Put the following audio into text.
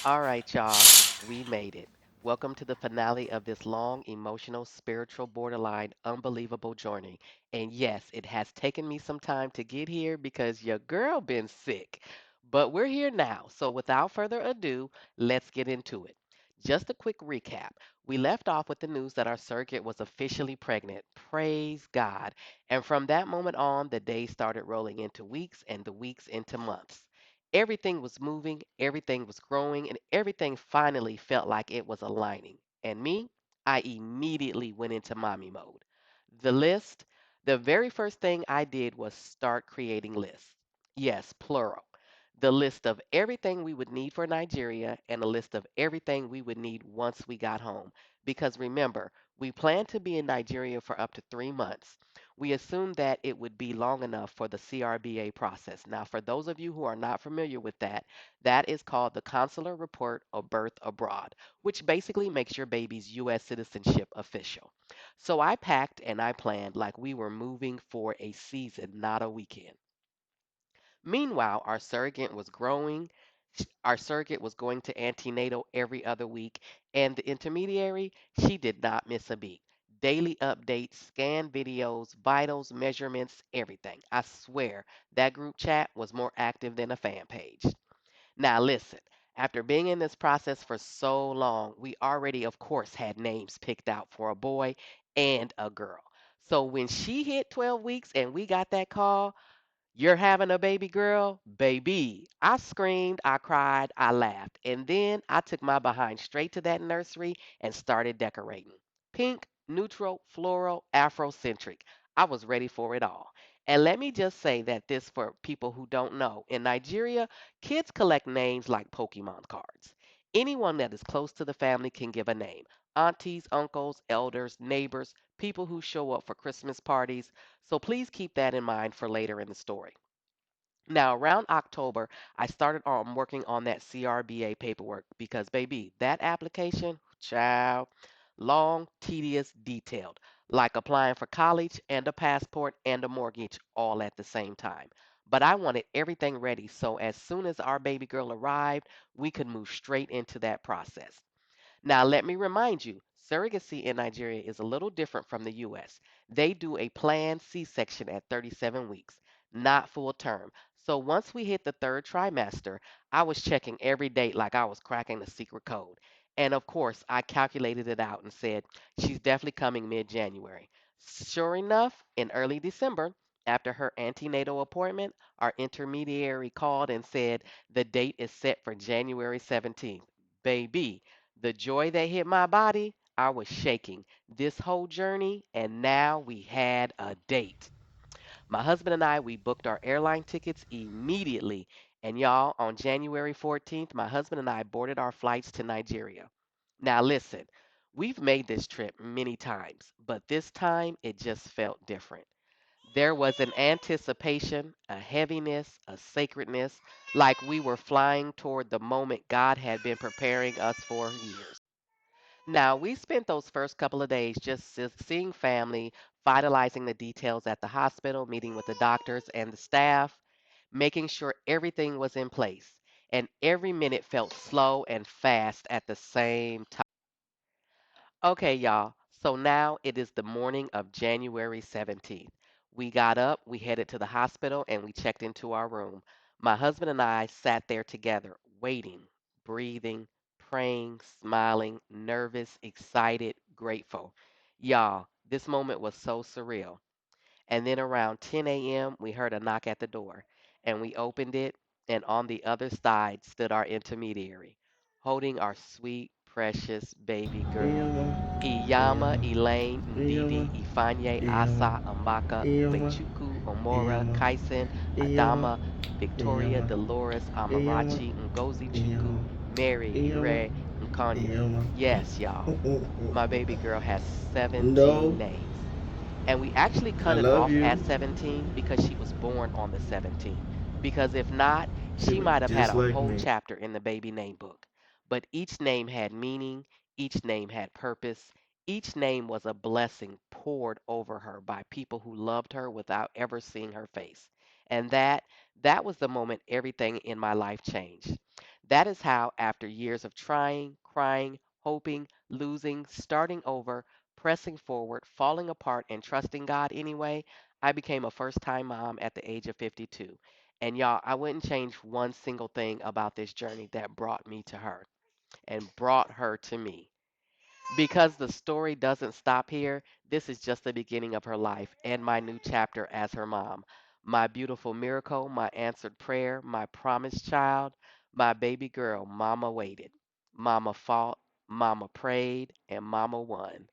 All right, y'all, we made it. Welcome to the finale of this long, emotional, spiritual, borderline, unbelievable journey. And yes, it has taken me some time to get here because your girl been sick. But we're here now. So without further ado, let's get into it. Just a quick recap. We left off with the news that our surrogate was officially pregnant. Praise God. And from that moment on, the days started rolling into weeks and the weeks into months. Everything was moving, everything was growing, and everything finally felt like it was aligning. And me, I immediately went into mommy mode. The list, the very first thing I did was start creating lists. Yes, plural. The list of everything we would need for Nigeria and a list of everything we would need once we got home. Because remember, we planned to be in Nigeria for up to 3 months. We assumed that it would be long enough for the CRBA process. Now, for those of you who are not familiar with that, that is called the Consular Report of Birth Abroad, which basically makes your baby's U.S. citizenship official. So I packed and I planned like we were moving for a season, not a weekend. Meanwhile, our surrogate was growing. Our surrogate was going to antenatal every other week, and the intermediary, she did not miss a beat. Daily updates, scan videos, vitals, measurements, everything. I swear that group chat was more active than a fan page. Now, listen, after being in this process for so long, we already, of course, had names picked out for a boy and a girl. So when she hit 12 weeks and we got that call, you're having a baby girl? Baby. I screamed, I cried, I laughed. And then I took my behind straight to that nursery and started decorating. Pink, neutral, floral, Afrocentric. I was ready for it all. And let me just say that this for people who don't know. In Nigeria, kids collect names like Pokemon cards. Anyone that is close to the family can give a name. Aunties, uncles, elders, neighbors, people who show up for Christmas parties, so please keep that in mind for later in the story. Now, around October, I started on working on that CRBA paperwork because, baby, that application, child, long, tedious, detailed, like applying for college and a passport and a mortgage all at the same time. But I wanted everything ready so as soon as our baby girl arrived, we could move straight into that process. Now, let me remind you, surrogacy in Nigeria is a little different from the US. They do a planned C section at 37 weeks, not full term. So once we hit the third trimester, I was checking every date like I was cracking the secret code. And of course, I calculated it out and said, she's definitely coming mid January. Sure enough, in early December, after her antenatal appointment, our intermediary called and said the date is set for January 17th. Baby, the joy that hit my body, I was shaking this whole journey, and now we had a date. My husband and I, we booked our airline tickets immediately. And y'all, on January 14th, my husband and I boarded our flights to Nigeria. Now, listen, we've made this trip many times, but this time it just felt different. There was an anticipation, a heaviness, a sacredness, like we were flying toward the moment God had been preparing us for years. Now, we spent those first couple of days just seeing family, finalizing the details at the hospital, meeting with the doctors and the staff, making sure everything was in place. And every minute felt slow and fast at the same time. Okay, y'all. So now it is the morning of January 17th. We got up, we headed to the hospital, and we checked into our room. My husband and I sat there together, waiting, breathing, praying, smiling, nervous, excited, grateful. Y'all, this moment was so surreal. And then around 10 a.m., we heard a knock at the door, and we opened it, and on the other side stood our intermediary, holding our sweet, precious baby girl. Iyama, Iyama, Iyama, Elaine, Iyama, Ndidi, Ifanye, Iyama, Asa, Amaka, Iyama, Ufechuku, Omora, Iyama, Kaisen, Iyama, Adama, Victoria, Iyama, Dolores, Iyama, Amarachi, Ngozi Iyama, Chuku, Mary, Iyama, Ire, and Kanya. Iyama. Yes, y'all, my baby girl has No, 17 names. And we actually I cut it love off you. at 17 because she was born on the 17th. Because if not, She she look might have had just a like whole me. chapter in the baby name book. But each name had meaning, each name had purpose, each name was a blessing poured over her by people who loved her without ever seeing her face. And that was the moment everything in my life changed. That is how, after years of trying, crying, hoping, losing, starting over, pressing forward, falling apart, and trusting God anyway, I became a first time mom at the age of 52. And y'all, I wouldn't change one single thing about this journey that brought me to her and brought her to me. Because the story doesn't stop here, this is just the beginning of her life and my new chapter as her mom. My beautiful miracle, my answered prayer, my promised child, my baby girl. Mama waited. Mama fought. Mama prayed. And Mama won.